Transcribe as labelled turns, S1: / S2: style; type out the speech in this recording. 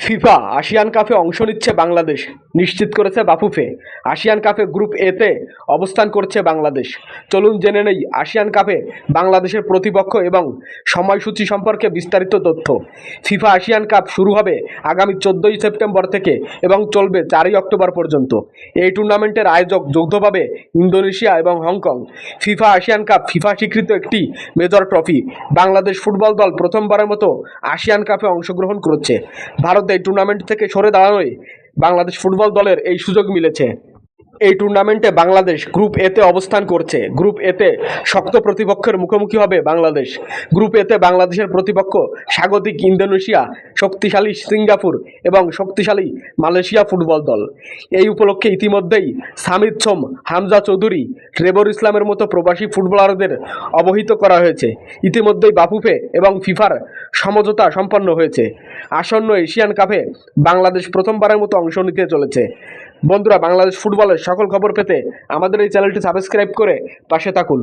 S1: FIFA ASEAN কাপে অংশ নিচ্ছে বাংলাদেশ, নিশ্চিত করেছে বাফুফে। আসিয়ান কাপে গ্রুপ এতে অবস্থান করছে বাংলাদেশ। চলুন জেনে নেই আসিয়ান কাপে বাংলাদেশের প্রতিপক্ষ এবং সময়সূচি সম্পর্কে বিস্তারিত তথ্য। ফিফা আসিয়ান কাপ শুরু হবে আগামী 14ই সেপ্টেম্বর থেকে এবং চলবে 4ই অক্টোবর পর্যন্ত। এই টুর্নামেন্টের আয়োজক যৌথভাবে ইন্দোনেশিয়া এবং Hong Kong. FIFA ASEAN cup FIFA স্বীকৃত একটি মেজর ট্রফি। বাংলাদেশ ফুটবল দল প্রথমবারের মতো আসিয়ান কাপে অংশগ্রহণ করছে। ভারত এই টুর্নামেন্ট থেকে সরে দাঁড়ানোয় বাংলাদেশ ফুটবল দলের এই সুযোগ মিলেছে। এই টুর্নামেন্টে বাংলাদেশ গ্রুপ এতে অবস্থান করছে। গ্রুপ এতে শক্ত প্রতিপক্ষের মুখোমুখি হবে বাংলাদেশ। গ্রুপ এতে বাংলাদেশের প্রতিপক্ষ স্বাগতিক ইন্দোনেশিয়া, শক্তিশালী সিঙ্গাপুর এবং শক্তিশালী মালয়েশিয়া ফুটবল দল। এই উপলক্ষে ইতিমধ্যেই সামিদ সোম, হামজা চৌধুরী, ট্রেভর ইসলামের মতো প্রবাসী ফুটবলারদের অবহিত করা হয়েছে। ইতিমধ্যেই বাফুফে এবং ফিফার সমঝোতা সম্পন্ন হয়েছে। আসন্ন এশিয়ান কাপে বাংলাদেশ প্রথমবারের মতো অংশ নিতে চলেছে। বন্ধুরা, বাংলাদেশ ফুটবলের সকল খবর পেতে আমাদের এই চ্যানেলটি সাবস্ক্রাইব করে পাশে থাকুন।